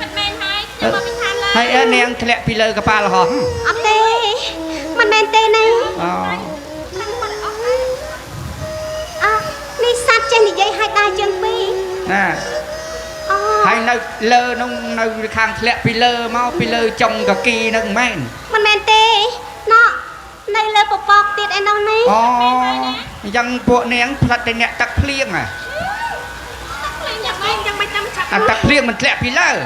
มันแมนให้จะมาเป็นทานเลยให้เนียงทะเลปีเลยกับปลาหรออัปเต้มันแมนเต้นะนี่สัตว์เจนี่ยัยให้ได้จังปีน่ะให้ในเลอน้องในข้างทะเลปีเลยมาปีเลยจงกับกีนั่งแม่นมันแมนเต้เนาะในเลอปอกติดไอ้น้องนี่ยังพวกเนียงผลัดเนี่ยตักเพลียงอ่ะยังไม่จำชัดตักเพลียงมันทะเลปีเลย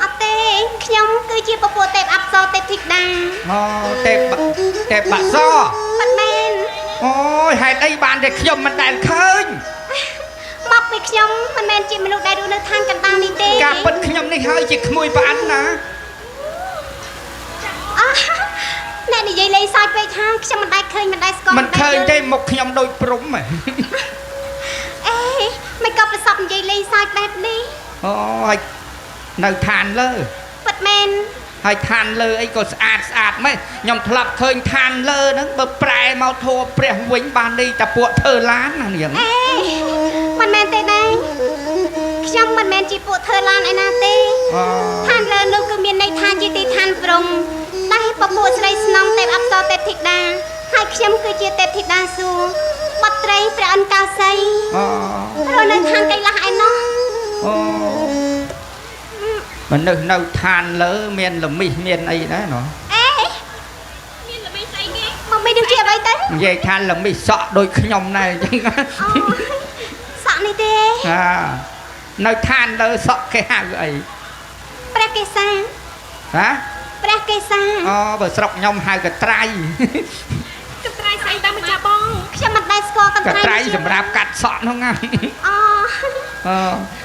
อัปเต้ขยมคือจีบปวดเต็บอับซอเต็บทิกดาเต็บบัดซอมันแมนโอ้ยให้ได้บานเด็กขยมมันแดนเคยบอกไปขยมมันแมนจีมนุษย์ได้ดูในทางกันตานี่เต้การปิดขยมนี่เฮ้ยจีขโมยปานนะแน่นี่ยัยเลยซอยไปทางขยมมันได้เคยมันได้สกอร์มันเคยได้หมกขยมโดยปรุงไหมไม่ก็ประสบยัยเลยซอยแบบนี้โอ้ยในทานเลยปัดแมนให้ทานเลยไอ้ก็สะอาดไหมยอมทลับเคยทานเลยนั่งเบอร์แปรมาโทรเปรี้ยวิ่งบานดีแต่ปวดเธอล้านนะเนี่ยมันแมนเต้ได้ช่างมันแมนจีปวดเธอล้านไอ้นาเต้ทานเลยลูกก็มีในทานจีตีทานปรุงได้ปะปวดใส่สนองเต็มอับซอเต็มทิกดาให้ช่างคือจีเต็มทิกดาสูบัดไตรเปรี้ยนกาไซเราในทานไกลละไอ้น้องมันนึกทานเลยเมียนหรือมีเมียนไอ้นะเนาะเมียนหรือไม่ใช่ไงมันไม่ดูเจียบไอ้เต้ยัยทานหรือไม่สะโดยขยมnàyจังสะนี่เต้นึกทานเลยสะแค่หาไอ้ปลาเกษาฮะปลาเกษาเบอร์สระยมหากระไตรกระไตรใส่ตามมันจะบ้องขยันมันได้สกอร์กระไตรสำหรับกัดสะน้องไง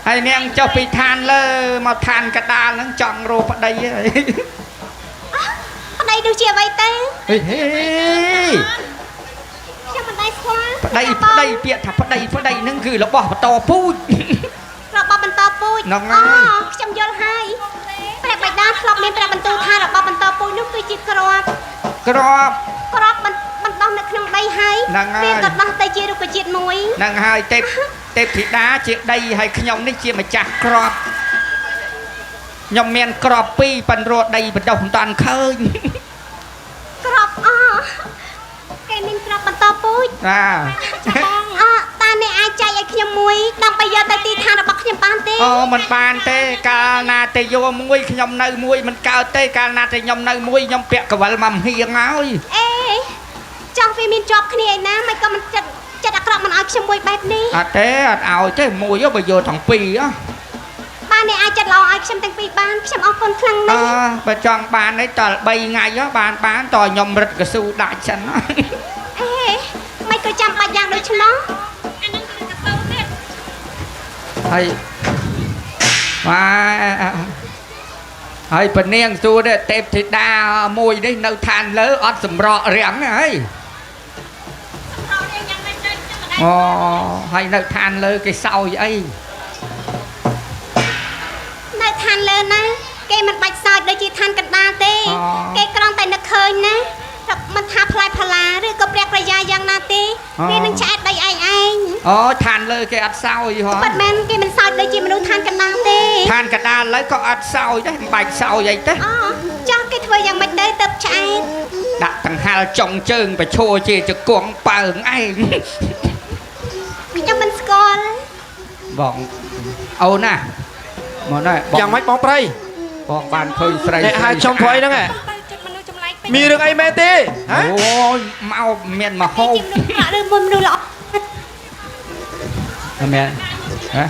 ไอ้เนี่ยเจ้าไปทานเลยมาทานกระดาษนั่งจังโรปได้เลยได้ดูเชียร์ไว้เต้เฮ้ยยังมันได้คว้าได้เปียถับได้นั่นคือเราบอกต่อพูดเราบอกมันต่อพูดน้องไงจำยอดให้แปลกไปด้านครอบเมียนแปลกมันตูท่าเราบอกมันต่อพูดนึกคือจิตกรอบมันต้องนึกขนมใบให้เรียกกับบ้านไตเจียรุกจิตมวยนางให้เต็บธิดาเจียได้ให้ขยมนี่เจียมาจากกรอบยมเมียนกรอบปีปันโรดได้บรรดาหุ่นตันเคยกรอบแกมินกรอบมันต่อปุ้ยตาในอาใจไอ้ขยมมวยนำไปยอดแต่ตีทานบักขยมปานเต้มันปานเต้กานาเตโยมวยขยมในมวยมันกาเต้กานาเตยมในมวยยมเปียกวัลมัมเฮียงเอาจังฟีมินจอบขณีนะไม่ก็มันจะดักกรอบมันเอาขยมมวยแบบนี้เต้เอาเจ้มวยเยอะไปโยทั้งปีบ้านในอาจะลองไอ้ขยมตั้งปีบ้านขยมเอาคนคลั่งนี่ประจังบ้านในต่อใบไงเยอะบ้านต่อยมรัดกระสูได้ฉันไม่ก็จำปัญญาโดยเฉพาะให้มาให้ปนเนียงตัวเด็ดเต็มทิดามวยได้เนื้อทานเลอะอัดสำรอเรียงไงให้เนื้อทานเลยcái sau vậyเนื้อทานเลยนะแกมันใบซอยโดยจีทานกันตาเต้แกกลองแต่นักเคยนะมันทาพลายพลาหรือก็เปรียกระยายังนาตีนี่นั่งแชทได้ไอ้ทานเลยแกอัดเศร้าอยู่หรอปัดแมนแกมันซอยโดยจีมนุษย์ทานกันตาตีทานกันตาแล้วก็อัดเศร้าได้ใบเศร้าใหญ่เต้จ้าแกถวยยังไม่ได้ตับใช้ดักตั้งหาจงเจิงไปโชว์จีจะกวงเปิงไอ้ยังมันสกอลบอกเอานะมาได้ยังไม่ปองไปบอกบ้านเคยใส่ให้ชมพลอยนั่งไงมีเรื่องไอ้แม่ตีโอ้ยเมาเมียนมาโฮมเรื่องมุมดูหรอแม่ฮะ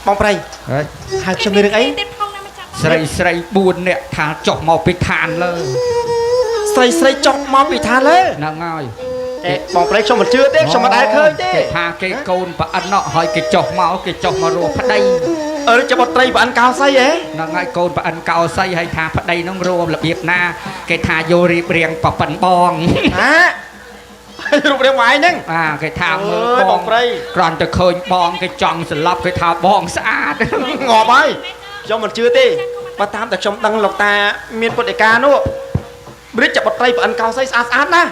ปองไปให้ชมมีเรื่องไอ้ใส่บุญเนี่ยทาจกมาไปทานเลยใส่จกมาไปทานเลยน่าง่ายปองไปชมมันเชื่อเด็กชมมันได้เคยเด็กพาเกโกนปะอันเนาะหอยเกจกมารัวพัดได้จะบดไตรปะอันกาวไส้น่าง่ายโกนปะอันกาวไส้ให้ทาพัดได้น้องรวมระเบียบหน้าเกทาโยรีเรียงปะปันบองรูปเรียงไว้นั่งเกทามือบองกรอนจะเคยบองเกจองสลับเกทาบองสะอาดงอไปชมมันเชื่อเต้มาตามแต่ชมดังหลอกตาเมียนปฏิการนู้บริจาคบดไตรปะอันกาวไส้สะอาดนะ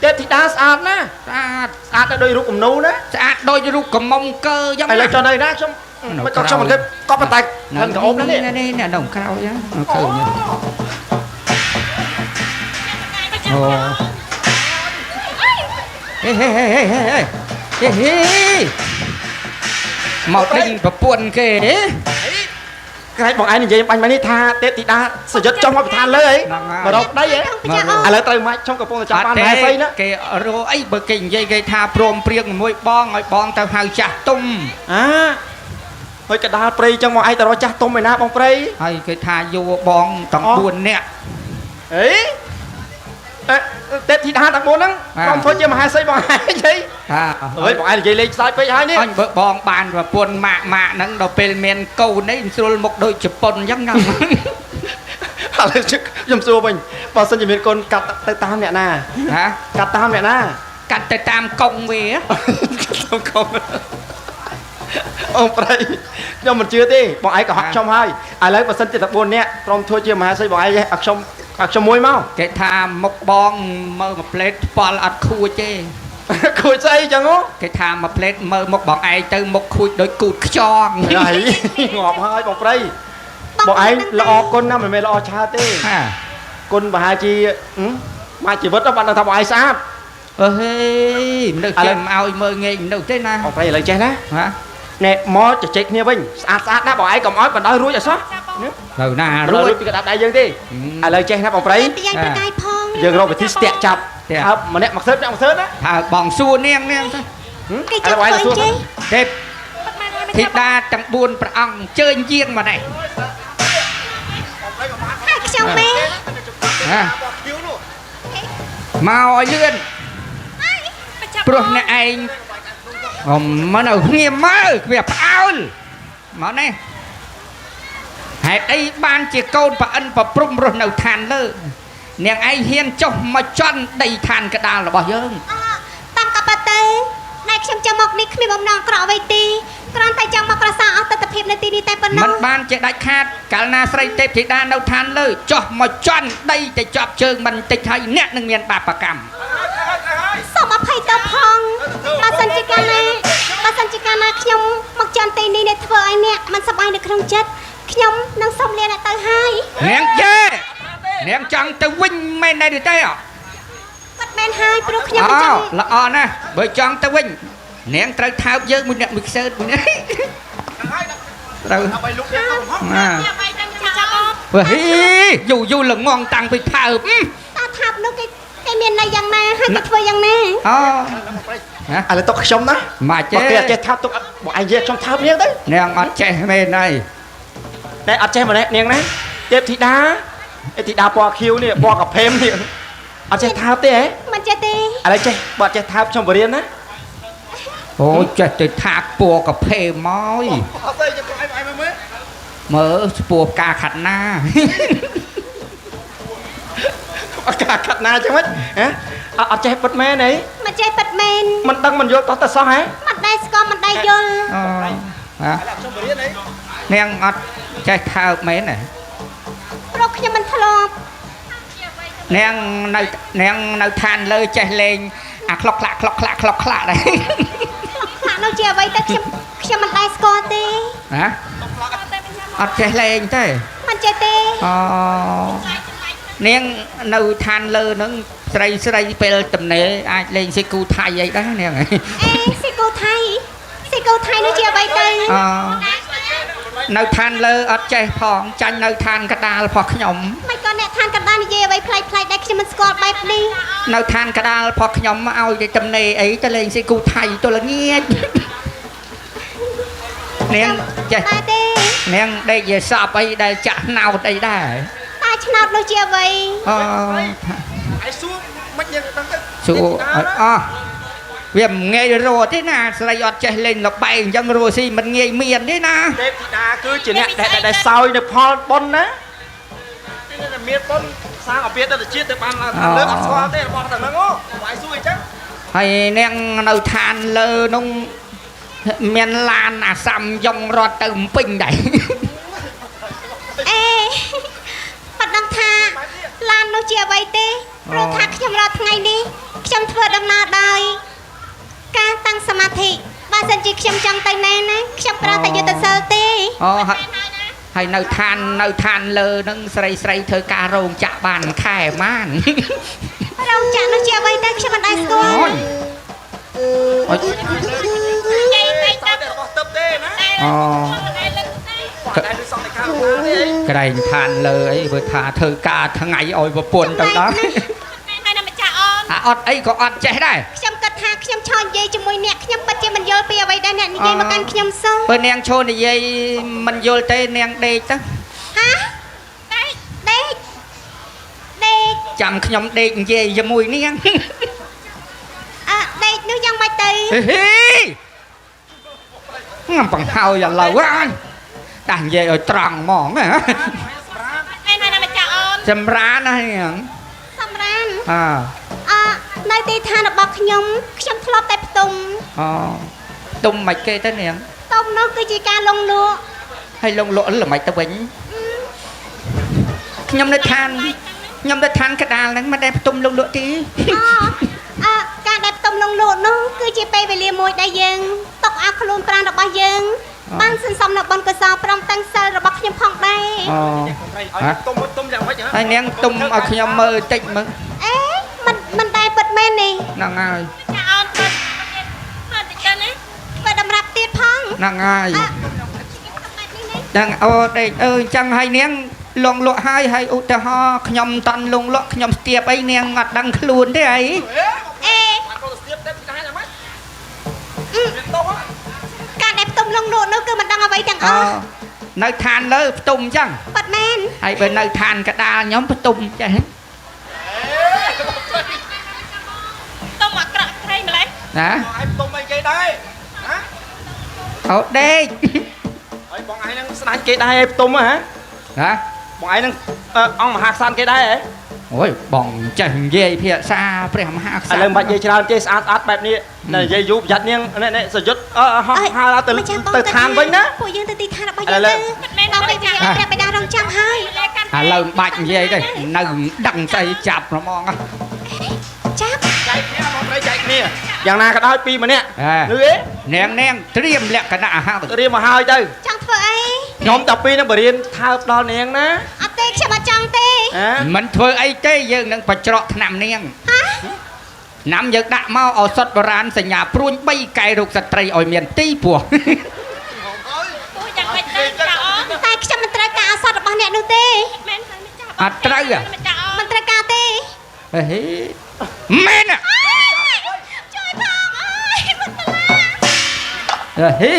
เด็ดที่ดาสะอาดนะสะอาดโดยรูปกลมนูนะสะอาดโดยรูปกลมมงเกอยังไงเลยจอเลยนะชม មិនក៏ខ្ញុំមិនគិតក៏ប៉ុន្តែមិនក៏អូបនេះ នេះដងក្រោយឃើញអូហេមកដេញប្រពន្ធគេ ក្រែងបងឯងនិយាយបាញ់មកនេះថាទេពធីតាសយុទ្ធចង់មកប្រធានលើអីមករកដីហ៎ឥឡូវត្រូវមកខ្ញុំកំពុងតែចាំបានហែស្អីណា គេរកអីបើគេនិយាយគេថាព្រមព្រៀងមួយបងឲ្យបងទៅហៅចាស់ទុំ ហើយកដាលព្រៃចឹងមកឯងទៅរកចាស់ទុំឯណាបងព្រៃហើយគេថាយកបងទាំង4នាក់អីទេពធីតាទាំង4ហ្នឹងខ្ញុំធ្វើជាមហាសីបងឯងហីអើយបងឯងនិយាយលេងខ្សោយពេកហើយនេះអញបើបងបានប្រពន្ធម៉ាក់ហ្នឹងដល់ពេលមានកូននេះស្រួលមុខដូចជប៉ុនអញ្ចឹងណាឥឡូវខ្ញុំសួរវិញបើសិនជាមានកូនកាត់ទៅតាមអ្នកណាកាត់តាមអ្នកណាកាត់ទៅតាមកងវាតាមកងអូប្រៃខ្ញុំមិនជឿទេបងឯងក៏ហត់ខ្ញុំហើយឥឡូវបើសិនជាតែ4នាក់ព្រមធ្វើជាមហាសីបងឯងឲ្យខ្ញុំមួយមកគេថាមុខបងមើលមួយផ្លេតផ្ប៉ល់អត់ខួចទេខួចស្អីចឹងគេថាមួយផ្លេតមើលមុខបងឯងទៅមុខខួចដូចគូតខ្យងហើយងាប់ហើយបងប្រៃបងឯងល្អគុណណាស់មិនមែនល្អឆើតទេគុណប្រហែលជាមកជីវិតបានថាបងឯងស្អាតអើហេនៅចេះមកឲ្យមើលងាយនៅទេណាបងប្រៃឥឡូវចេះណាណែមកជជែកគ្នាវិញស្អាតណាបងឯងកុំឲ្យបណ្ដោយរួចអសោះទៅណារួចពីកដាប់ដៃយើងទេឥឡូវចេះណាបងប្រៃយើងរកវិធីស្ទាក់ចាប់ហើបម្នាក់មកសើតអ្នកមកសើតណាថាបងសួរនាងទៅគេចាប់ទៅចេះទេធីតាទាំង4ព្រះអង្គជើញយាងមកនេះហើយខ្ញុំមេមកឲ្យលឿនព្រោះអ្នកឯងមកនៅងៀមមើលវាផ្អើលមកនេះហេតុអីបានជាកូនប្រអិនប្រព្រំរស់នៅឋានលើនាងឯងហ៊ានចុះមកចន់ដីឋានកដាលរបស់យើងតាមកបតេណែខ្ញុំចាំមកនេះគ្មានបំណងក្រក់អ្វីទេគ្រាន់តែចង់មកប្រសាអស់ទស្សនភាពនៅទីនេះតែប៉ុណ្ណោះមិនបានជាដាច់ខាតកាលណាស្រីទេពធីតានៅឋានលើចុះមកចន់ដីទៅចាប់ជើងមិនតិចហើយអ្នកនឹងមានបាបកម្មសូមអភ័យទៅផងបើសិនជាកាលណាខ្ញុំមកចន់ទីនេះអ្នកធ្វើឲ្យអ្នកមិនសប្បាយនៅក្នុងចិត្តខ្ញុំនឹងសុំលាអ្នកទៅហើយនាងជេនាងចង់ទៅវិញមែនទេអត់មែនហើយព្រោះខ្ញុំចង់ល្អណាស់បើចង់ទៅវិញនាងត្រូវថើបយើងមួយអ្នកមួយខ្សើតមួយនេះត្រូវឲ្យលោកនាងទៅហោះបើហីយូរល្ងងតាំងពីថើបតើថើបនោះគេមានន័យយ៉ាងណាហើយគេធ្វើយ៉ាងណាឥឡូវទុកខ្ញុំណាមកចេះគេអត់ចេះថើបទុកបងឯងនិយាយខ្ញុំថើបនាងទៅនាងអត់ចេះមែនហើយតែអត់ចេះម្នាក់នាងណាទេពធីតាធីតាពណ៌ខៀវនេះពណ៌កាភេមនេះអត់ចេះថើបទេហ៎មិនចេះទេឥឡូវចេះបើអត់ចេះថើបខ្ញុំបរៀនណាអូចេះទៅថាកពណ៌កាភេមកអត់ទេចាំឲ្យមើលស្ពផ្កាខាត់ណាផ្កាខាត់ណាចឹងមិនហ៎អត់ចេះពិតមែនអីមិនចេះពិតមែនមិនដឹងមិនយល់តោះទៅសោះហ៎មិនដែរស្គាល់មិនដែរយល់អូហ៎ខ្ញុំបរៀនអីនាងអត់ចេះថើបមែនទេព្រោះខ្ញុំមិនធ្លាប់នាងនៅឋានលើចេះលេងអាខ្លុកខ្លាក់ដែរនោះជាអ្វីទៅខ្ញុំមិនដែរស្គាល់ទេហ៎អត់ចេះលេងទេមិនចេះទេអូនាងនៅឋានលើហ្នឹងស្រីពេលតំណេអាចលេងស៊ីគូថៃអីដែរនាងស៊ីគូថៃនោះជាអ្វីទៅនៅឋានលើអត់ចេះផងចាញ់នៅឋានកដាលរបស់ខ្ញុំមិនក៏អ្នកឋានកដាលនិយាយអ្វីប្លែកដែរខ្ញុំមិនស្គាល់បែបនេះនៅឋានកដាលរបស់ខ្ញុំឲ្យតែតំណេអីទៅលេងស៊ីគូថៃទល់ល្ងាចនាងចេះទេនាងដេកយេសពអីដែលចាក់ណោតអីដែរតែឆ្នោតនោះជាអ្វីឲ្យសួរមិនយ៉ាងហ្នឹងទៅសួរអស់វាមិនងាយរស់ទេណាស្រីអត់ចេះលេងលបែងអញ្ចឹងរស់ស៊ីមិនងាយមានទេណាទេពធីតាគឺជាអ្នកដែលសោយនៅផលបុណ្យណាមានបុណ្យសាងអភិរិយជាតិទៅបានលើអត់ស្គាល់ទេរបស់តែហ្នឹងឲ្យសួរអញ្ចឹងហើយនាងនៅឋានលើនោះមានឡានអាសាំយ៉ងរត់ទៅភ្នំពេញដែរប៉ណ្ណឹងថាឡាននោះជាអ្វីទេព្រោះថាខ្ញុំរាល់ថ្ងៃនេះខ្ញុំធ្វើដំណើរដោយការតាំងសមាធិបើ បើសិនជាខ្ញុំចង់ទៅណាណាខ្ញុំប្រើតែយុទ្ធសិលទេ អូហើយនៅឋានលើនឹងស្រីធ្វើការរោងចាក់បានខែម៉ាន រោងចាក់នោះជាអ្វីទៅខ្ញុំមិនដែរស្គាល់ អូយ និយាយទៅ តែរបស់ទឹកទេណា អូ គាត់តែសងតែការបានទេអី ក្រែងឋានលើអីធ្វើថាធ្វើការថ្ងៃឲ្យប្រពន្ធទៅដល់ ហើយណាម្ចាស់អូន អាអត់អីក៏អត់ចេះដែរ ខ្ញុំគិតថាខ្ញុំឈរនិយាយជាមួយអ្នកខ្ញុំពិតជាមិនយល់ពីអ្វីដែរអ្នកនិយាយមកកាន់ខ្ញុំសោះ បើនាងឈរនិយាយមិនយល់ទេនាងដេកទៅ ហាដេក ចាំខ្ញុំដេកនិយាយជាមួយនាង ដេកនោះយ៉ាងម៉េចទៅ ហេងំបង្ហើយឥឡូវអើយតានិយាយឲ្យត្រង់ហ្មងណា ហើយណាម្ចាស់អូន ចម្រើនណានាង សម្រាន អ នៅទីឋានរបស់ខ្ញុំធ្លាប់តែផ្ទុំ អូទុំមិនគេទៅនាង ផ្ទុំនោះគឺជាការលងលក់ ហើយលងលក់ល្មិចទៅវិញខ្ញុំនៅឋានកដាលហ្នឹងមិនដែលផ្ទុំលងលក់ទេ ការដែលផ្ទុំលងលក់នោះគឺជាពេលវេលាមួយដែលយើងຕົកឲ្យខ្លួនប្រាណរបស់យើងបានសន្សំនៅបុណ្យកុសលព្រមទាំងសិលរបស់ខ្ញុំផងដែរ អូ ឲ្យទុំយ៉ាងម៉េចហ៎ ហើយនាងទុំឲ្យខ្ញុំមើលតិចមើល អេមិនដែរពិតមែននេះ ហ្នឹងហើយ ចាអូនពិតតិចទៅណាបើតម្រាប់ទៀតផង ហ្នឹងហើយហ្នឹងអូដេកអើយចឹងហើយនាងលងលក់ហើយឧទាហរណ៍ខ្ញុំតន់លងលក់ខ្ញុំស្ទាបអីនាងអត់ដឹងខ្លួនទេអី អេ បានគាត់ស្ទាបទៅពីណាយ៉ាងម៉េច ការដែលផ្ទុំលងលក់នោះគឺមិនដឹងអ្វីទាំងអ អូ ស់ នៅឋានលើផ្ទុំចឹង ពិតមែន ហើយបើនៅឋានកដាលខ្ញុំផ្ទុំចេះ ទុំអាក្រក់ក្រៃម្លេះ ណា ឲ្យទុំអីគេដែរណា អូដេក ហើយបងឯងនឹងស្ដាច់គេដែរឲ្យទុំហ៎ ណា បងឯងនឹងអង្គមហាក្សត្រគេដែរហ៎ អូយបងចេះនិយាយភាសាព្រះមហាក្ស ឥ ត្រ ឡូវមិនបាច់និយាយច្រើនទេស្អាតបែបនេះនិយាយយូរប្រយ័ត្ននាងនេះសយុទ្ធហៅទៅឋានវិញណា ពួកយើងទៅទីឋានរបស់យើងទៅដល់ពេលវាព្រះបិតារងចាំហើយ ឥឡូវមិនបាច់និយាយទេនៅដឹងស្អីចាប់ហ្មង ចាប់ ចែកគ្នាបងប្រិយចែកគ្នាយ៉ាងណាក៏ដោយពីរម្នាក់ ហេ លឺទេ នាងត្រៀមលក្ខណៈហើយ រៀនមកហើយទៅ ចង់ធ្វើអី ខ្ញុំតាពីនឹងបរៀនថើបដល់នាងណា អត់ទេខ្ញុំអត់ចង់ទេ មិនធ្វើអីទេយើងនឹងបច្រកថ្នាំនាង ហ៎ ឆ្នាំយើងដាក់មកឱសថបុរាណសញ្ញាព្រួញ3កែរោគស្ត្រីឲ្យមានទីពោះ ពួកយ៉ាងម៉េចទៅចាអូនតែខ្ញុំមិនត្រូវការឱសថរបស់អ្នកនោះទេមែនហើយចា អត់ត្រូវ មិនត្រូវការទេ ហេមែន ជួយផងអើយមិនទៅ ហេ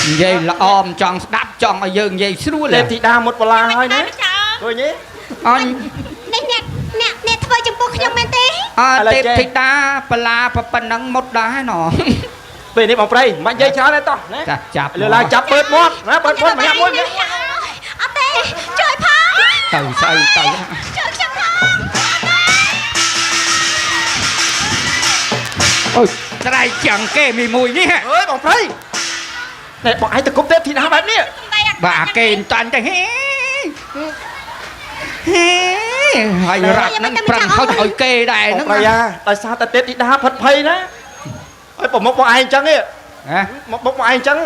និយាយល្អមចង់ស្ដាប់ចង់ឲ្យយើងនិយាយស្រួល ទេពធីតាមុតបលាហើយណា ចាអូន ឃើញទេ អញ នេះអ្នកធ្វើចំពោះខ្ញុំមែនទេ អើទេពធីតាបលាប៉ុណ្ណឹងមុតដែរណោះ ពេលនេះបងប្រិយមិននិយាយច្រើនទេតោះណា ចាចាប់ លើឡើងចាប់ពើមាត់ណាពើមាត់ម្នាក់មួយ អត់ទេជួយផង ទៅស្អីទៅ ជួយខ្ញុំផង អូយស្រែកចាំងគេមួយនេះ អើយបងប្រិយនេះបងឯងទៅគប់ទេពធីតាបែបនេះ បាទគេមិនតាន់ទេហេហើយរត់នឹងប្រឹងហុចឲ្យគេដែរ បង ហ្នឹង ប្រិយដោយសារតែទេពធីតាផិតភ័យណាហើយប្រមុខបងឯងអញ្ចឹងទេ ហ៎ មកបងឯងអញ្ចឹង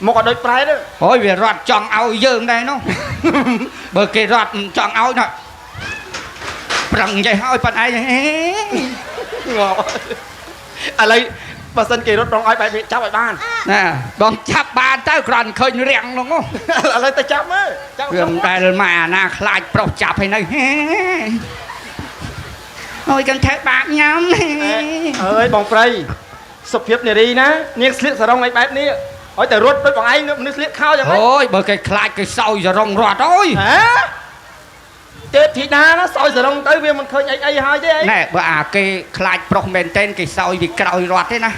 មកអត់ដូចប្រែទេ អូយវារត់ចង់ឲ្យយើងដែរនោះ បើគេរត់ចង់ឲ្យណាប្រឹងចេះឲ្យប៉ុណ្ឯងហេ ងាប់ឥឡូវបើសិនគេរត់រងឲ្យបែបនេះចាប់ឲ្យបាន ណាបងចាប់បានទៅគ្រាន់ឃើញរាំងនោះ ឥឡូវទៅចាប់មើលចាប់ វាមិនដែលមកអាណាខ្លាចប្រុសចាប់ឲ្យនៅហេអូយកន្ធើបាក់ញ៉ាំ អើយបងប្រិយសុភាពនារីណានាងស្លៀកសរងអីបែបនេះឲ្យតែរត់ដូចបងឯងនេះស្លៀកខោយ៉ាងម៉េច អូយបើគេខ្លាចគេសោយសរងរត់អូយ ហ៎ទេពធីតាណាសោយសរងទៅវាមិនឃើញអីហើយទេអី ណែបើអាគេខ្លាចប្រុសមែនតែនគេសោយពីក្រោយរត់ទេណា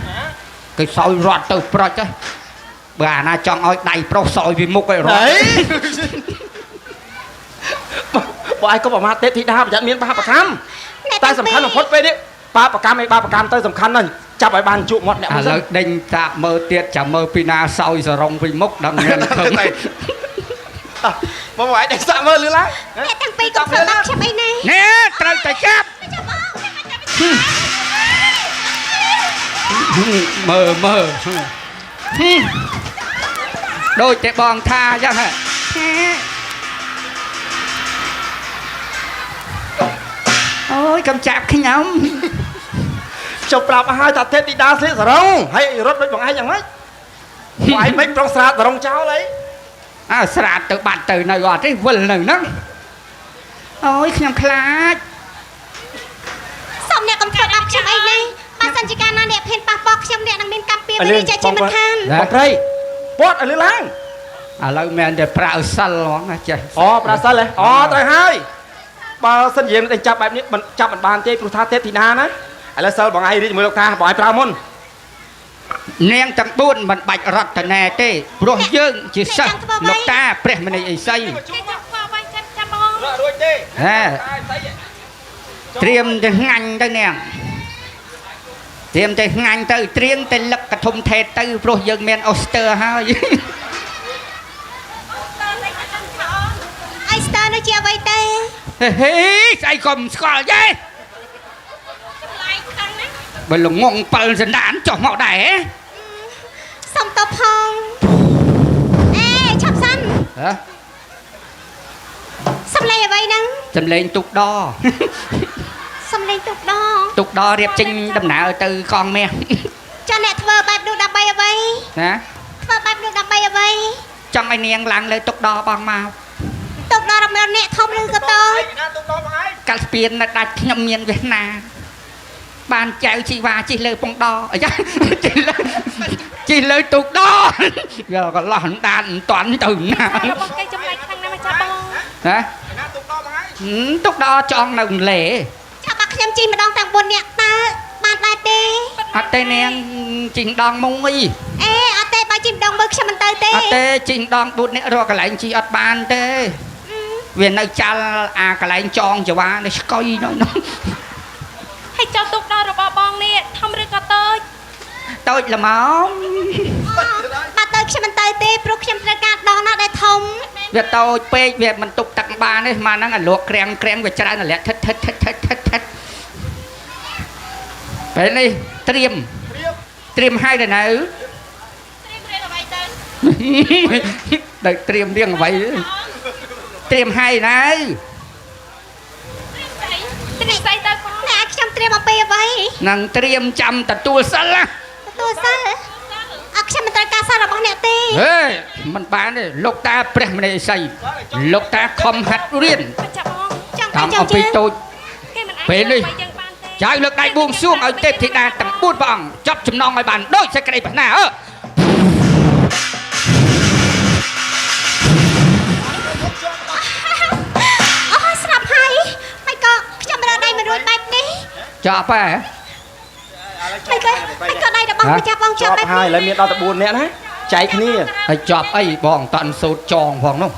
គេសោយរត់ទៅប្រុចទៅបើអាណាចង់ឲ្យដៃប្រុសសោយពីមុខឲ្យរត់ បងឯងក៏ប្រមាថទេពធីតាប្រយ័ត្នមានបាបកម្មតែសំខាន់បំផុតពេលនេះបាបកម្មឯបាបកម្មទៅសំខាន់ណាស់ចាប់ឲ្យបានជក់មាត់អ្នក ឥ មួយ ឡូវដេញតាមើលទៀតចាំមើលពីណាសោយសរងពីមុខដឹងមានឃើញ បងឯងតែសាក់មើលលឺឡើង អ្នកទាំងពីរក៏ធ្វើបាបខ្ញុំអីណា ណែត្រូវតែចាប់ ចាប់បងខ្ញុំមិនចាប់ យ mờ đôi trẻ bòn tha ra hả ôi cầm chạp khi nhắm chụp làm hai ta thế thì đa thế rồi hay rốt với bọn ai chẳng mấy ngoài mấy trong sạt rồi cháu lấy à sạt từ bạn từ này gọi cái vần này nó ôi khi nhắm khá xong nè cầm chụp ọc chụp ấy này bà sân chỉ can nè phên bà bọc xong nè đang bên cam pia bên chạy trên mặt khan bọc đây bót ở lưới lang à lâu men để prao sal nó chơi prao sal này trời hai bà sân gì mình chậpแบบนี้มันจับมันบานเจ้ครูท่าเทพธิดานะอะไรเซอร์บอกไอ้ดิมือลูกตาบอกไอ้ปลามุน nén tầng buôn mình bạch rọt tận nè tê rồi dương chỉ sợ lục ta bẹt mình này xây tiêm từ ngành tới nè tiêm từ ngành tới tiêm từ lực cả thùng thề tới rồi dương men Oster ha Oster nó chia vậy tê hê ai cầm score vậy bởi là ngon bờ dân đán cho họ đẻ xong tập phong ê chọc xanh hả xong lên vậy nắng xong lên tục đo xong lên tục đo đẹp trinh đâm nã từ con mẹ cho nè thơ bạp được đập bay ở vậy hả thơ bạp được đập bay ở vậy trong anh niên làng lên tục đo bằng màu tục đo đập nè thông lưng cơ tôi các phiên là đặt nhầm nhiên Việt Nam ban chạy chị và chị lời bóng đo chị lời tục đo giờ còn lỏn đàn toán từ nào hả tục đo cho nồng lễ cho bác xem chi mà đong tặng buồn nhạc ta bàn bài tê tê nè chỉnh đong mông y ê tê bà chim đong bực sao mình tơi tê tê chỉnh đong bụt nè rồi cái lại chị ọt bàn tê vì nơi cha cái lại chọn cho ba nó coi nó hay cho tục đo rồi bong nè không được có tôi là máu bà tới khi mình tới tê pro khi mình ra đó nó để thông việc tôi pe việc mình tục tặng ba này mà nó là luộc krem về trái là lẹ thết vậy đi tiêm hai đời nào đợi tiêm riêng vậy tiêm hai này nè trong tiêm mà bê vậy nàng tiêm chăm ta tua sân á tua sân khi mình tới ca sao là bằng nè tê ê mình bán đi lục ta bẹt mình này xây lục ta không hạt riêng tạm ông bị tôi về đi trái lực đại buông xuống ở tết thị đà tầm buôn vòng chọc chùm non ngoài bàn đôi xe cây bản nào sập hay mày có cho mình ở đây mình đuổi bẹp đi chọc à mày có đây là bông cho bông cho bẹp hai lấy miệng đo tập buồn nè đấy chạy cái ní ai chọc ấy bong tận sốt tròn hoàng không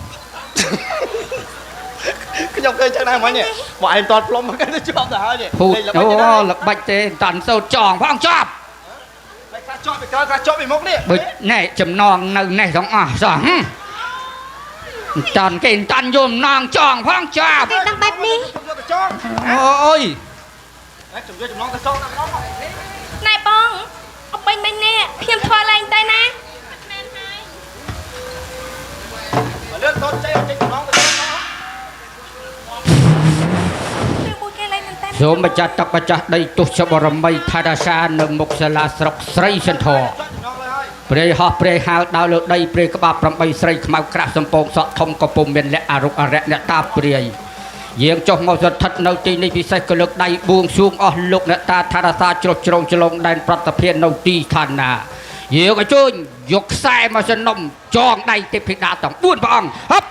cái dòng cây chắc này mấy nhỉ bọn em toàn plom mà cái nó chọc rồi nhỉ hụt nó là bạch tê tận sốt tròn hoàng chọc chọc bị mốc đi bịch này chấm non này giống sẵn tròn kền tròn dùm non tròn hoàng chọc đang bẹp đi ôi này bông ông bên bên nè phim thoa lên tay nè rồi mà chặt tập chặt đây tụt cho bờ mây thay ra xa nâng một xe la sọc sấy sân thọ pre họp pre hào đào lược đây pre các bà bay sấy mau cạp sầm pong sọ thông có pom miền lệ à rục à rẽ lệ ta preยิงจงมอสทัดนตีในพิเศษกลึกได้บวงสูงอลุกเนตาธาราซาจรจงจลงได้ปรัตเพียนนตีธานายิงกระจุนยกสายมาสนมจองได้เทพิดาต้องบุญพระองค์ฮับ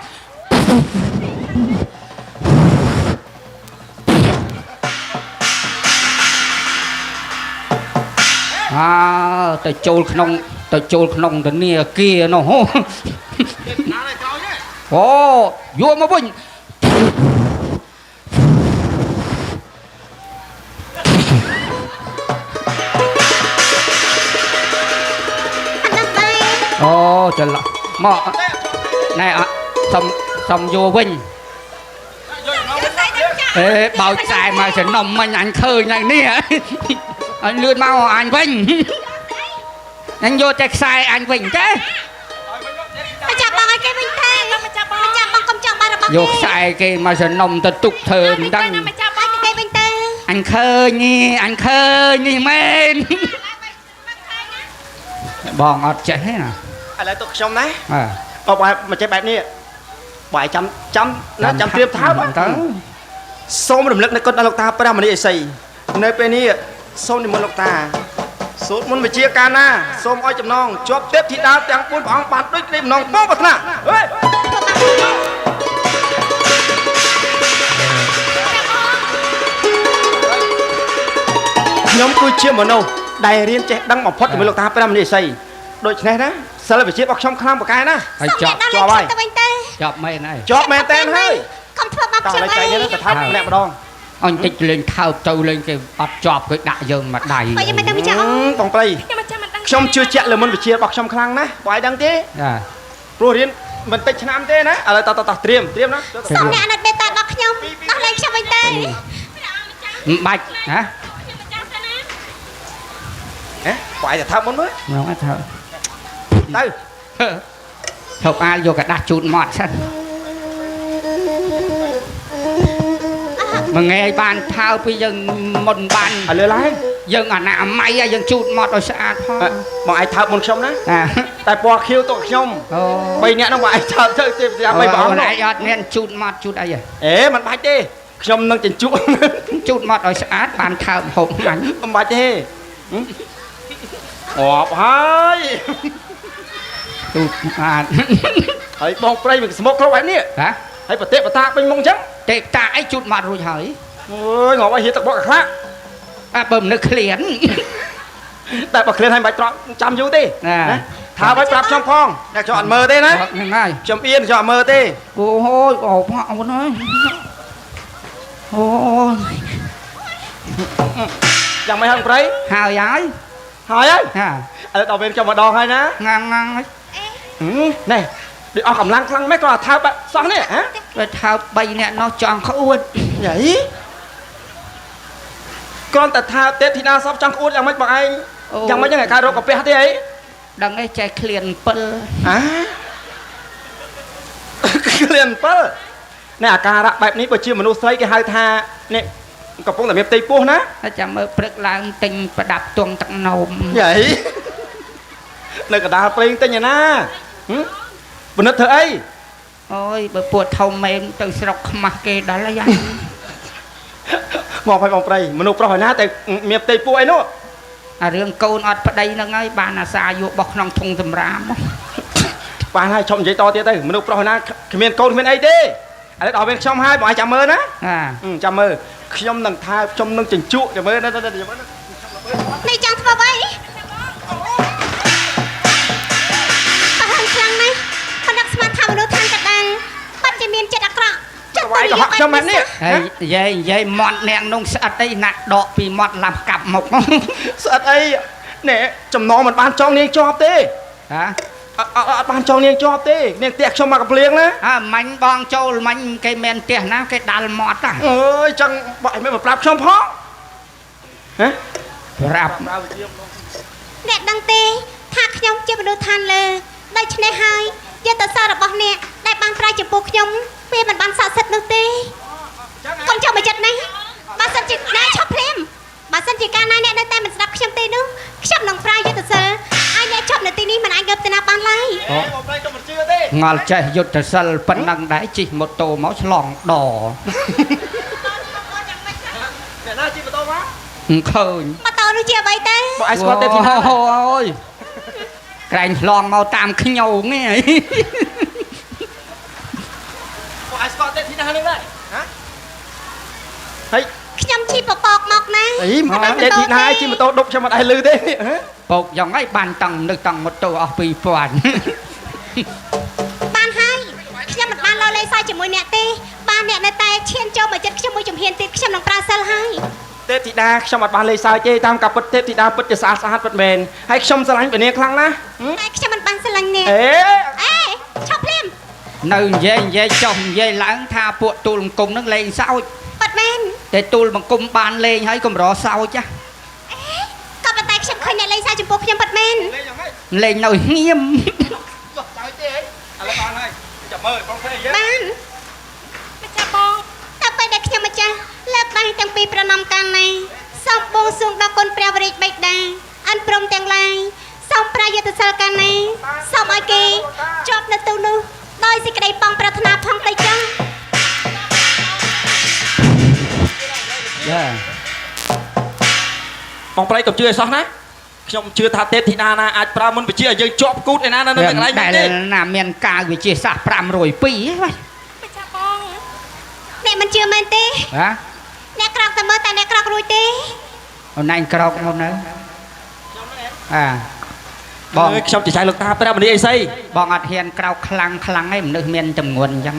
แต่โจลขนมแต่โจลขนมแต่เนี่ยเกียร์เนาะโอ้ยัวมาบุญโอ้จะละหม้อนายอะสมโยวิ่งเอ๊ะเบาใจมาจะนมมันอันเคยอย่างนี้อันเลือดมาอันวิ่ง អញយកតែខ្សែអញវិញទេ មកចាប់បងឲ្យគេវិញទេមកចាប់បងកុំចាប់បានរបស់គេ យកខ្សែគេមកសំណុំទៅទុកធ្វើមិនដឹង មកចាប់ឲ្យគេវិញទេ អញឃើញនេះមែនបងអត់ចេះទេណា ឥឡូវទុកខ្ញុំណា អើ បើបែបមកចេះបែបនេះបាយចាំត្រៀមថើប ទៅ សូមរំលឹកនៅគុណដល់លោកតាព្រះមនីឥសីនៅពេលនេះសូមនិមន្តលោកតាសូត្រមន្តវិជាការណាសូមឲ្យចំណងជាប់ទេពធីតាទាំង4ព្រះអង្គបានដូចគ្នាម្ដងបងប្រាថ្នាហេខ្ញុំគឺជាមនុស្សដែលរៀនចេះដឹងបំផុតជាមួយលោកតាព្រះមនីឥសីដូច្នេះណាសិលវិជារបស់ខ្ញុំខ្លាំងប្រកែណា ហើយចប់ ជាប់ហើយ ទៅវិញទេ ចប់មែនហើយ ជាប់មែនតែនហើយក ុំធ្វើបាប តោះ ខ្ញុំ ឡើយ អី ចែកនេះទៅថាម្នាក់ម្ដង អញតិចលេងថើបទៅលេងគេអត់ជាប់គេដាក់យើងមកដៃ បើយើងមិនទៅវិចារ បងប្រៃ ខ្ញុំមិនចាំមិនដឹង ខ្ញុំជឿជាក់លើមន្តវិជារបស់ខ្ញុំខ្លាំងណាស់បើឲ្យដឹងទេ ចា ព្រោះរៀនមិនតិចឆ្នាំទេណាឥឡូវតត្រៀមណា សុំអ្នកអនុបេតាដល់ខ្ញុំដោះលែងខ្ញុំវិញទេ មិនបាច់ណា ហេបើឲ្យតែថាមុនមើល មកអត់ថើ ទៅ ថប់អាលយកกระดาษជូតមកសិនមួយថ្ងៃបានថើពីយើងមុនបាន ឥឡូវឡើង យើងអនាម័យយើងជូតមកឲ្យស្អាតផង បងឯងថើបមុនខ្ញុំណា អា តែពណ៌ខៀវទៅខ្ញុំ អូ 3នាក់ហ្នឹងបងឯងថើបទៅទេ3 អូ ព្រះអង្គ នឯងអត់មានជូតមកជូតអី អេមិនបាច់ទេខ្ញុំនឹងចិញ្ចក់ ជូតមកឲ្យស្អាតបានថើបហូបអញ មិនបាច់ទេអបហើយ ជូតស្អាត ហើយបងប្រៃវាស្មុកគ្រប់បែបនេះ ហ៎ ហើយប្រតិបតាពេញមុខអញ្ចឹង ទេតាអីជូតមករួចហើយ អូយងប់ឲ្យហៀទឹកបកអាខ្លា អាបើមិននឹកឃ្លាន តែបើឃ្លានឲ្យមិនបាច់ត្រង់ចាំយូរទេ ណា ថាឲ្យប្រាប់ខ្ញុំផងតែខ្ញុំអត់មើលទេណា ហ្នឹងហើយ ខ្ញុំអៀនខ្ញុំអត់មើលទេ អូហូយអូបងអូនអើយអូយ យ៉ាងមិនហឹងប្រៃ ហើយហើយ ហើយហើយ ហា ឥឡូវដល់ពេលខ្ញុំម្ដងហើយណា ងាំងងាំងហើយ នេះដូចអស់កម្លាំងខ្លាំងម៉េចក៏ថាបាក់សោះនេះហ៎ ទៅថើប3នាក់នោះចង់ក្អួត យីគ្រាន់តែថាទេពធីតាសពចង់ក្អួតយ៉ាងម៉េចបងឯងយ៉ាងម៉េចហ្នឹងឯងការរកកាពះទេអី ដឹងឯងចេះឃ្លាន7 អាក្លៀន7នេះអាការៈបែបនេះបើជាមនុស្សស្រីគេហៅថានេះកំពុងតែមានផ្ទៃពោះណា តែចាំមើលព្រឹកឡើងទិញប្រដាប់ទងទឹកនោម យីនៅកណ្ដាលព្រេងទិញឯណាបនិតធ្វើអី អូយបើពួតធំមែនទៅស្រុកខ្មាស់គេដល់ហើយ មកឲ្យបងប្រៃមនុស្សប្រុសឯណាតែមានផ្ទៃពោះអីនោះ អារឿងកូនអត់ប្តីហ្នឹងហើយបានអាសាយកបោះក្នុងធុងសម្រាម បានហើយឈប់និយាយតទៀតទៅមនុស្សប្រុសឯណាគ្មានកូនគ្មានអីទេឥឡូវដល់ពេលខ្ញុំហើយបងឲ្យចាំមើលណា អា ចាំមើលខ្ញុំនឹងថាខ្ញុំនឹងចិញ្ចក់ចាំមើលណា នេះចង់ធ្វើអីបើហឹងខ្លាំងណាស់មិនដឹកស្មានថាមនុស្សឋានកដាលបាត់ជាមានចិត្តអាក្រក់ចិត្ត វាយទៅហក់ខ្ញុំបែបនេះ ហើយនិយាយមាត់អ្នកនោះស្អិតអីណាក់ដកពីមាត់ឡាំកាប់មុខ ស្អិតអីនេះចំណងមិនបានចង់នាងជាប់ទេ ហ៎ អត់បានចង់នាងជាប់ទេនាងផ្ទះខ្ញុំមកកំភ្លៀងណា អើមាញ់បងចូលមាញ់គេមានផ្ទះណាគេដាល់មាត់ហ៎ អើយចឹងបើឯងមិនប្រាប់ខ្ញុំផងហ៎ ប្រាប់ អ្នកដឹងទេថាខ្ញុំជាមនុស្សឋានលើដូច្នេះហើយយន្តសាររបស់អ្នកដែលបានប្រាយចំពោះខ្ញុំវាមិនបានស័ក្តិសិទ្ធិនោះទេកុំចុះមកចិត្តណាបើសិនជាណែឈប់ភ្លាមបើសិនជាកាលណាអ្នកនៅតែមិនស្ដាប់ខ្ញុំទេនោះខ្ញុំនឹងប្រាយយន្តសារឲ្យអ្នកឈប់នៅទីនេះមិនអាចងើបទៅណាបានឡើយ បងប្រៃខ្ញុំមិនជឿទេ ងល់ចេះយុទ្ធសិលប៉ុណ្ណឹងដែរជិះម៉ូតូមកឆ្លងដ អ្នកណាជិះម៉ូតូមក មិនឃើញ ម៉ូតូនោះជាអ្វីទេ បើឯងស្គាល់ទេទីណា អូយក្រែងឆ្លងមកតាមខ្ញោងនេះ បើឯងស្គាល់ទេទីណានឹងដែរហ៎ហើយ ខ្ញុំជិះពពកមកណា អីមិនដឹងទេទីណាជិះម៉ូតូដប់ខ្ញុំអត់ឲ្យលឺទេហ៎ ពកយ៉ាងហើយបានតង់នៅតង់ម៉ូតូអស់ 2000 បានហើយខ្ញុំមិនបានលោលេងសើចជាមួយអ្នកទេបានអ្នកនៅតែឈានចូលមកចិត្តខ្ញុំមួយជំហានទៀតខ្ញុំនឹងប្រើសិលហើយ ទេពធីតាខ្ញុំអត់បានលេងសើចទេតាមការពិតទេពធីតាពិតជាស្អាតស្អាតពិតមែនហើយខ្ញុំស្រឡាញ់ពនាងខ្លាំងណាស់ តែខ្ញុំមិនបានស្រឡាញ់អ្នក អេ អេឈប់ភ្លាម នៅនិយាយចុះនិយាយឡើងថាពួកទូលបង្គំនឹងលេងសើច ប៉ាត់មែន តែទូលបង្គំបានលេងហើយកម្រសើចចា ក៏ប៉ុន្តែខ្ញុំឃើញអ្នកលេងសើចចំពោះខ្ញុំប៉ាត់មែន លេងយ៉ាងម៉េច lên nồi nghiêm Chào chị ấy. À lấy con ơi. Chào mời con thấy gì? បានម្ចាស់បងតែពេលដែលខ្ញុំម្ចាស់លើកដៃទាំងពីរប្រណម្យកាលណាសូមបួងសួងដល់គុណព្រះវរិយបិតាអិនព្រមទាំងឡាយសូមប្រាយុទ្ធសិលកាលណាសូមឲ្យគេជាប់នៅទូនោះដោយសេចក្តីបងប្រាថ្នាផងទៅចឹង yeah. បងប្រៃកុំជឿឲ្យសោះណាខ្ញុំជឿថាទេពធីតាណាអាចប្រើមុនបជាឲ្យយើងជាប់គូតឯណានៅកន្លែងនេះទេ ណាមានកាយវិជាសាស្ត្រ502ហ្នឹង ម្ចាស់បងអ្នកមិនជឿមែនទេ ហ៎ អ្នកក្រោកតែមើលតែអ្នកក្រោករួចទេ អូនឯងក្រោកមកនៅអា បង ខ្ញុំចែកលោកតាព្រះមនីអីស្អី បងអត់ហ៊ានក្រោកខ្លាំងឯងមនុស្សមានទម្ងន់អញ្ចឹង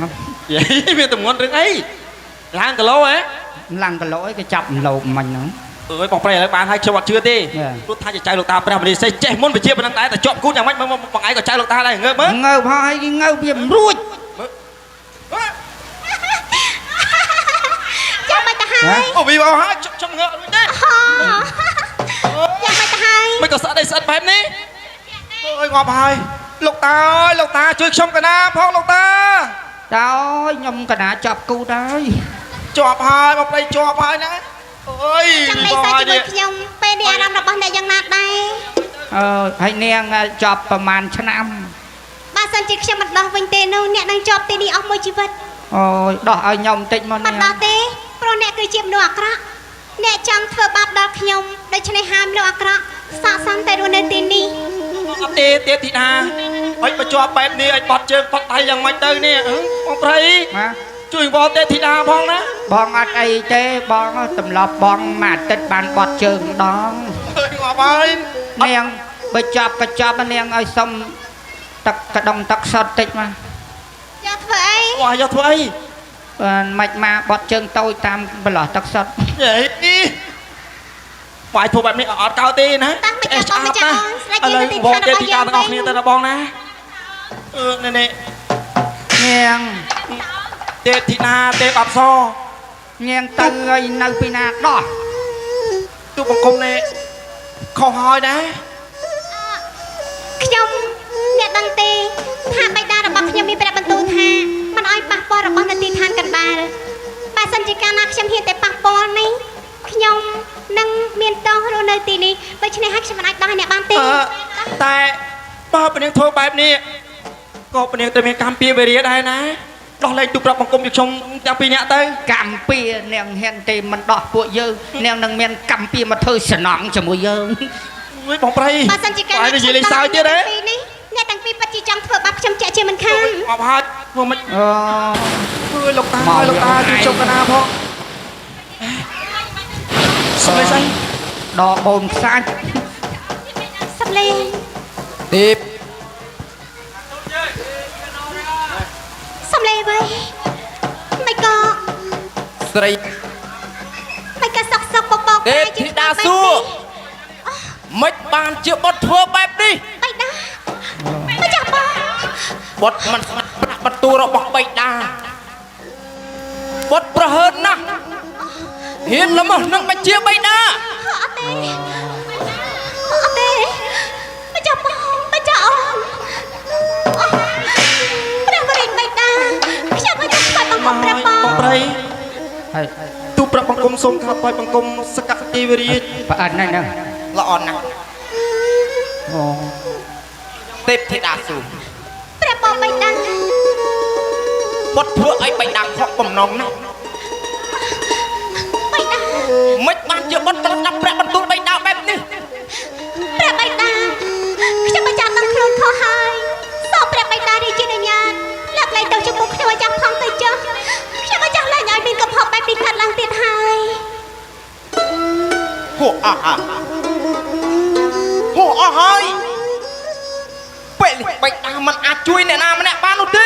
យេមានទម្ងន់រឿងអីឡើងគីឡូហ៎ ឡើងគីឡូអីក៏ចាប់លោបមិញហ្នឹង អើយបងប្រៃឥឡូវបានហើយខ្ញុំអត់ជឿទេព្រោះថាចែកលោកតាព្រះមនីស្អីចេះមុនបជាប៉ុណ្ណឹងដែរតែជាប់គូតយ៉ាងម៉េចបងឯងក៏ចែកលោកតាដែរងើបមើល ងើបហើយងើបវាមិនរួច ចាំមិនទៅហើយ អូវីបងហើយខ្ញុំងើបរួចទេ ចាំមិនទៅហើយ មិនក៏ស្អិតអីស្អិតបែបនេះអើយងាប់ហើយលោកតាអើយលោកតាជួយខ្ញុំកណាផងលោកតា តើអើយខ្ញុំកណាចាប់គូតហើយ ជាប់ហើយបងប្រៃជាប់ហើយណាអើយ ចាំលេខសាជាមួយខ្ញុំពេលនេះអារម្មណ៍របស់អ្នកយ៉ាងណាដែរ អើហើយនាងចាប់ប្រហែលឆ្នាំ បើសិនជាខ្ញុំមិនដោះវិញទេនោះអ្នកនឹងជាប់ទីនេះអស់មួយជីវិត អូយដោះឲ្យខ្ញុំបន្តិចមក មិន នាង ដោះទេព្រោះអ្នកគឺជាមនុស្សអាក្រក់អ្នកចង់ធ្វើបាបដល់ខ្ញុំដូច្នេះហាមមនុស្សអាក្រក់ស័ក្តិសមតែរស់នៅទីនេះ អត់ទេទេធីតាអុយមកជាប់បែបនេះឲ្យបាត់ជើងបាត់ដៃយ៉ាងម៉េចទៅនេះបងប្រៃ ណា ជួយបងទេធីតាផងណា បងអត់អីទេបងទម្លាប់បងមួយអាទិត្យបានបត់ជើងម្ដង អើយងាប់ហើយ នាងបើចាប់ក៏ចាប់នាងឲ្យសុំទឹកកដុងទឹកសុតតិចមក យកធ្វើអី វ៉ាយកធ្វើអី បានមិនមកបត់ជើងតូចតាមប្រឡោះទឹកសុត យេបាយធ្វើបែបនេះអត់កោទេណា តាំងពីចាស់បងម្ចាស់អូនស្ដេច ឥឡូវ ទី បង ឋាន ទេ របស់ ធី យើ តា ង ទាំងអស់គ្នាទៅណាបងណានេះ នាង ទេធីតាទេអបស នាងទៅឲ្យនៅពីណាដោះ ទូបង្គំនេះខុសហើយណា ខ្ញុំអ្នកដឹងទេថាបិតារបស់ខ្ញុំមានព្រះបន្ទូលថាមិនឲ្យប៉ះពាល់របស់នៅទីឋានកណ្ដាលបើសិនជាកាលណាខ្ញុំហ៊ានតែប៉ះពាល់នេះខ្ញុំនឹងមានទោសរស់នៅទីនេះដូច្នេះហើយខ្ញុំមិនអាចដោះឲ្យអ្នកបានទេ តែបើពនាងធ្វើបែបនេះក៏ពនាងទៅមានកម្មពីវេរាដែរណាដោះលែងទូប្រាប់បង្គំយកខ្ញុំទាំងពីរនាក់ទៅ កម្មពីនាងហ៊ានទេមិនដោះពួកយើងនាងនឹងមានកម្មពីមកធ្វើសំណងជាមួយយើង អើយបងប្រៃ បើសិនជាកាល បាយនិយាយលេងសើចទៀតហ៎ នេះអ្នកទាំងពីរពិតជាចង់ធ្វើបាបខ្ញុំចាក់ជាមិនខាន អបហើយធ្វើមិន អូ អើយលោកតាជួយជុំកណាផងសុំលេងស្អី ដកបូនខ្សាច់ សំលេង ទីប សំលេងវិញមិនក៏ ស្រី មិនក៏សុកសុកបបក ទេពធីតាសួរមិនបានជាបុតធ្វើបែបនេះ បៃតាមិនចាស់បង បុតមិនស្មាត់ប្រាក់បន្ទូលរបស់បៃតាបុតប្រហើនណាស់ហ៊ានល្មើសនឹងបញ្ជាបៃតា អត់ទេអត់ទេមិនចាស់បងមិនចាស់អូនព្រះបរិយបៃតាខ្ញុំមិនចង់ស្វាយបង្គំព្រះបង បងប្រៃ ហើយ ទូប្រាប់បង្គំសូមថាបាយបង្គំសកតិវិរិយ ប្រអិនហ្នឹង ល្អណាស់ អូ ទេពធីតាសួរ ព្រះបងបៃតា បុតធ្វើឲ្យបៃតាខកបំណងណាស់ បៃតា មិនបានជាបុតត្រដាប់ព្រះបន្ទូលបៃតាបែបនេះ ព្រះបៃតាខ្ញុំមិនចាំដល់ខ្លួនខុសហើយសូមព្រះបៃតារាជានុញ្ញាតលើកលែងទៅចំពោះខ្ញុំឲ្យចាំផងទៅចុះខ្ញុំមិនចង់លែងឲ្យមានកំហុសបែបនេះកើតឡើងទៀតហើយ ហួអស់ហើយពេលនេះបៃតាមិនអាចជួយអ្នកណាម្នាក់បាននោះទេ